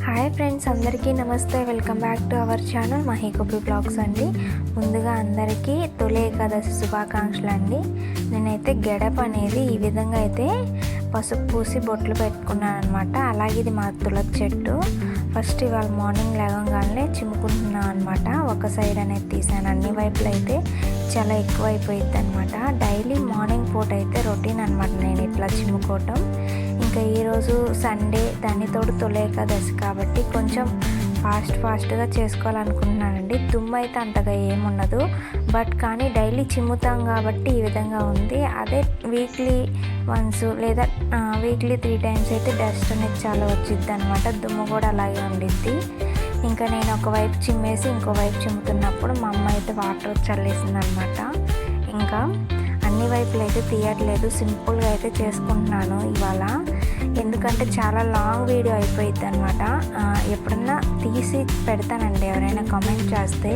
Hi friends, అందరికీ నమస్తే. Welcome back to our channel Mahi Gopi blogs అండి. ముందుగా అందరికీ తొలి ఏకాదశి శుభాకాంక్షలు అండి. నేనైతే గెడప అనేది ఈ విధంగా అయితే పసుపు పూసి బొట్లు పెట్టుకున్నాను అనమాట. అలాగే ఇది మా తులసి చెట్టు. ఫస్ట్ ఇవాళ మార్నింగ్ లేవగానే చిమ్ముకుంటున్నాను అనమాట. ఒక సైడ్ అనేది తీసాను, అన్ని వైపులు అయితే చాలా ఎక్కువ అయిపోయింది అనమాట. డైలీ మార్నింగ్ పూట అయితే రొటీన్ అనమాట నేను ఇట్లా చిమ్ముకోవటం. ఇంకా ఈరోజు సండే, దాని తోడు తొలి ఏకాదశి కాబట్టి కొంచెం ఫాస్ట్గా చేసుకోవాలనుకుంటున్నానండి. దుమ్ము అయితే అంతగా ఏముండదు, బట్ కానీ డైలీ చిమ్ముతాం కాబట్టి ఈ విధంగా ఉంది. అదే వీక్లీ వన్స్ లేదా వీక్లీ 3 times అయితే డస్ట్ అనేది చాలా వచ్చిద్ది అనమాట. దుమ్ము కూడా అలాగే ఉండిద్ది. ఇంకా నేను ఒకవైపు చిమ్మేసి ఇంకోవైపు చిమ్ముతున్నప్పుడు మా అమ్మ అయితే వాటర్ చల్లేసింది అనమాట. ఇంకా అన్ని వైపులు అయితే తీయట్లేదు, సింపుల్గా అయితే చేసుకుంటున్నాను ఇవాళ. ఎందుకంటే చాలా లాంగ్ వీడియో అయిపోయింది అనమాట. ఎప్పుడన్నా తీసి పెడతానండి, ఎవరైనా కామెంట్ చేస్తే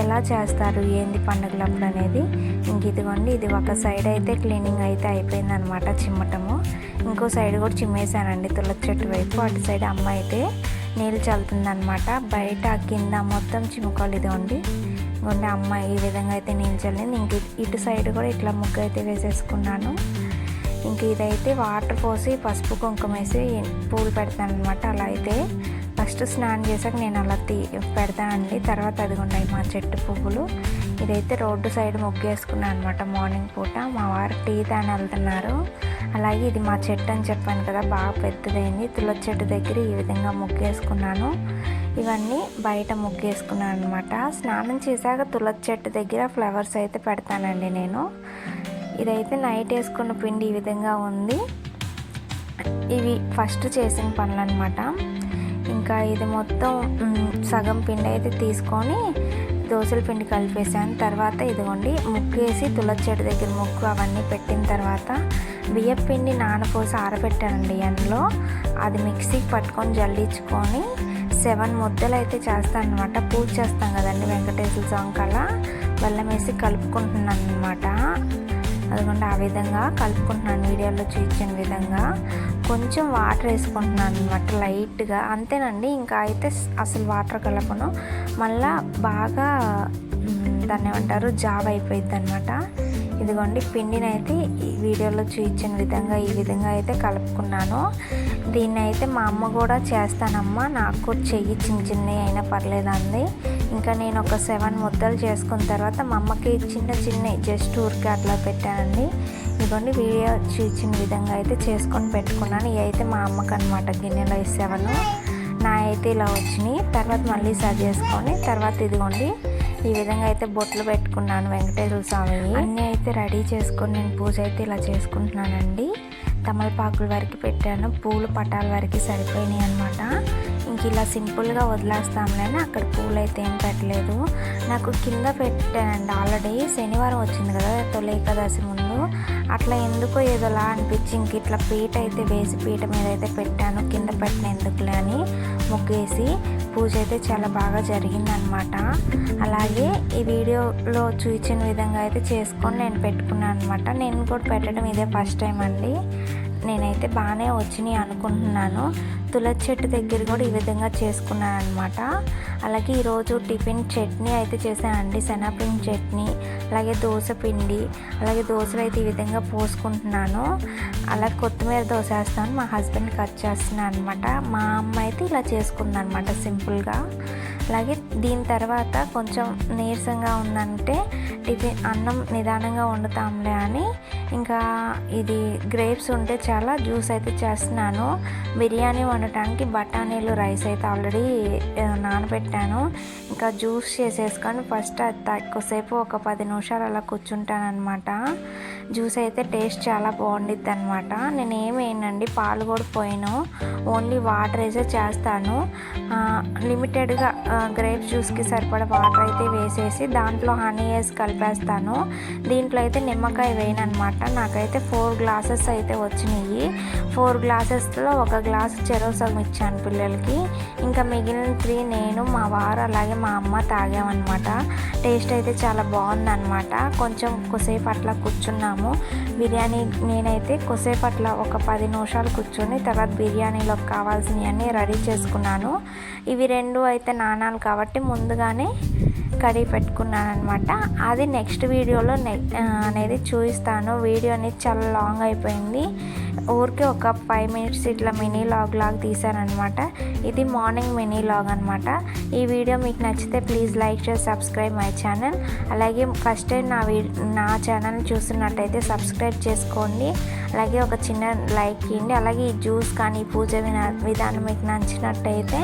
ఎలా చేస్తారు ఏంది పండుగలప్పుడు అనేది. ఇంక ఇదిగోండి, ఇది ఒక సైడ్ అయితే క్లీనింగ్ అయితే అయిపోయింది అనమాట, చిమ్మటము. ఇంకో సైడ్ కూడా చిమ్మేశానండి తులసి చెట్టు వైపు. అటు సైడ్ అమ్మ అయితే నీళ్ళు చల్లుతుందనమాట. బయట కింద మొత్తం చిమ్ముకోవాలి. ఇదిగోండి అమ్మ ఈ విధంగా అయితే నీళ్ళు చల్లింది. ఇంక ఇటు సైడ్ కూడా ఇట్లా ముగ్గు అయితే వేసేసుకున్నాను. ఇంక ఇదైతే వాటర్ పోసి పసుపు కుంకుమ వేసి పూలు పెడతాను అనమాట. అలా అయితే ఫస్ట్ స్నానం చేసాక నేను అలా పెడతానండి. తర్వాత అదిగుండాయి మా చెట్టు పువ్వులు. ఇదైతే రోడ్డు సైడ్ ముగ్గు వేసుకున్నాను అనమాట మార్నింగ్ పూట. మా వారు టీ తాని వెళ్తున్నారు. అలాగే ఇది మా చెట్టు అని చెప్పాను కదా, బాగా పెద్దదైంది. తులసి చెట్టు దగ్గర ఈ విధంగా ముగ్గు వేసుకున్నాను. ఇవన్నీ బయట ముగ్గు వేసుకున్నాను అనమాట. స్నానం చేశాక తులసి చెట్టు దగ్గర ఫ్లవర్స్ అయితే పెడతానండి నేను. ఇదైతే నైట్ వేసుకున్న పిండి ఈ విధంగా ఉంది. ఇవి ఫస్ట్ చేసిన పనులు అనమాట. ఇంకా ఇది మొత్తం సగం పిండి అయితే తీసుకొని దోసల పిండి కలిపేసాను. తర్వాత ఇదిగోండి ముగ్గు వేసి తులసి చెట్టు దగ్గర ముగ్గు అవన్నీ పెట్టిన తర్వాత బియ్యం పిండి నానపోసి ఆరబెట్టానండి ఎండలో. అది మిక్సీకి పట్టుకొని జల్లించుకొని 7 ముద్దలు అయితే చేస్తాను అనమాట. పూజ చేస్తాం కదండి వెంకటేశ్వర స్వామి కల్లా బెల్లం వేసి కలుపుకుంటున్నాను అనమాట. అదిగోండి ఆ విధంగా కలుపుకుంటున్నాను, వీడియోలో చూపించిన విధంగా. కొంచెం వాటర్ వేసుకుంటున్నాను అనమాట లైట్గా, అంతేనండి. ఇంకా అయితే అసలు వాటర్ కలపను, మళ్ళా బాగా దాన్ని ఏమంటారు జాబ్ అయిపోయింది అనమాట. ఇదిగోండి పిండిని అయితే ఈ వీడియోలో చూపించిన విధంగా ఈ విధంగా అయితే కలుపుకున్నాను. దీన్ని అయితే మా అమ్మ కూడా చేస్తానమ్మా, నాకు చెయ్యి చిన్నవి అయినా పర్లేదండి. ఇంకా నేను ఒక 7 ముద్దలు చేసుకున్న తర్వాత మా అమ్మకి చిన్న జస్ట్ ఊరికే అట్లా పెట్టానండి. ఇదిగోండి వీడియో చూపించిన విధంగా అయితే చేసుకొని పెట్టుకున్నాను. ఇవి అయితే మా అమ్మకి అనమాట గిన్నెలో 7, నా అయితే ఇలా వచ్చినాయి. తర్వాత మళ్ళీ సర్వ్ చేసుకొని తర్వాత ఇదిగోండి ఈ విధంగా అయితే బొట్లు పెట్టుకున్నాను వెంకటేశ్వర స్వామి. అన్నీ అయితే రెడీ చేసుకొని నేను పూజ అయితే ఇలా చేసుకుంటున్నానండి. తమలపాకుల వరకు పెట్టాను, పూలు పటాల వరకు సరిపోయినాయి అనమాట. ఇంక ఇలా సింపుల్గా వదిలేస్తాంలేని అక్కడ పూలు అయితే ఏం పెట్టలేదు. నాకు కింద పెట్టానండి ఆల్రెడీ. శనివారం వచ్చింది కదా తొలి ఏకాదశి ముందు, అట్లా ఎందుకో ఏదోలా అనిపించి ఇంక ఇట్లా పీట అయితే వేసి పీట మీద అయితే పెట్టాను. కింద పెట్టిన ఎందుకులే అని ముగ్గేసి పూజ అయితే చాలా బాగా జరిగిందనమాట. అలాగే ఈ వీడియోలో చూపించిన విధంగా అయితే చేసుకొని నేను పెట్టుకున్నాను అనమాట. నేను కూడా పెట్టడం ఇదే ఫస్ట్ టైం అండి. నేనైతే బాగానే వచ్చినాయి అనుకుంటున్నాను. తులసి చెట్టు దగ్గర కూడా ఈ విధంగా చేసుకున్నాను అనమాట. అలాగే ఈరోజు టిఫిన్ చట్నీ అయితే చేశానండి, శనగపిండి చట్నీ. అలాగే దోశ పిండి, అలాగే దోశలు అయితే ఈ విధంగా పోసుకుంటున్నాను. అలాగే కొత్తిమీర దోశ వేస్తాను, మా హస్బెండ్ కట్ చేస్తున్నాను అనమాట. మా అమ్మ అయితే ఇలా చేసుకుంది అనమాట సింపుల్గా. అలాగే దీని తర్వాత కొంచెం నీరసంగా ఉందంటే అన్నం నిదానంగా వండుతాంలే అని ఇంకా ఇది గ్రేప్స్ ఉంటే చాలా జ్యూస్ అయితే చేస్తున్నాను. బిర్యానీ వండటానికి బఠానీలు రైస్ అయితే ఆల్రెడీ నానబెట్టాను. ఇంకా జ్యూస్ చేసేసుకొని ఫస్ట్ ఎక్కువసేపు ఒక 10 నిమిషాలు అలా కూర్చుంటాను అనమాట. జ్యూస్ అయితే టేస్ట్ చాలా బాగుండిద్ది అనమాట. నేను ఏమేనండి పాలు కూడా పోయాను, ఓన్లీ వాటర్ వేసే చేస్తాను. లిమిటెడ్గా గ్రేప్స్ జ్యూస్కి సరిపడా వాటర్ అయితే వేసేసి దాంట్లో హనీ వేసి కలిపేస్తాను. దీంట్లో అయితే నిమ్మకాయ వేయను అనమాట. నాకైతే 4 గ్లాసెస్ అయితే వచ్చినాయి. 4 గ్లాసెస్లో 1 గ్లాసు చెరోసగం ఇచ్చాను పిల్లలకి. ఇంకా మిగిలిన 3 నేను, మా వారు అలాగే మా అమ్మ తాగామన్నమాట. టేస్ట్ అయితే చాలా బాగుందన్నమాట. కొంచెం కొద్దిసేపు అట్లా కూర్చున్నాము. బిర్యానీ నేనైతే కొద్దిసేపట్ల ఒక 10 నిమిషాలు కూర్చొని తర్వాత బిర్యానీలోకి కావాల్సినవన్నీ రెడీ చేసుకున్నాను. ఇవి 2 అయితే నానాలు కాబట్టి ముందుగానే కడిగి పెట్టుకున్నాను అనమాట. అది నెక్స్ట్ వీడియోలో అనేది చూపిస్తాను. వీడియో అనేది చాలా లాంగ్ అయిపోయింది. ఊరికే ఒక 5 మినిట్స్ ఇట్లా మినీ లాగ్ లాగా తీసానమాట. ఇది మార్నింగ్ మినీ లాగ్ అనమాట. ఈ వీడియో మీకు నచ్చితే ప్లీజ్ లైక్ చేసి సబ్స్క్రైబ్ మై ఛానల్. అలాగే ఫస్ట్ టైం నా ఛానల్ చూస్తున్నట్టయితే సబ్స్క్రైబ్ చేసుకోండి. అలాగే ఒక చిన్న లైక్ ఇవ్వండి. అలాగే ఈ జ్యూస్ కానీ పూజ విధానం మీకు నచ్చినట్టయితే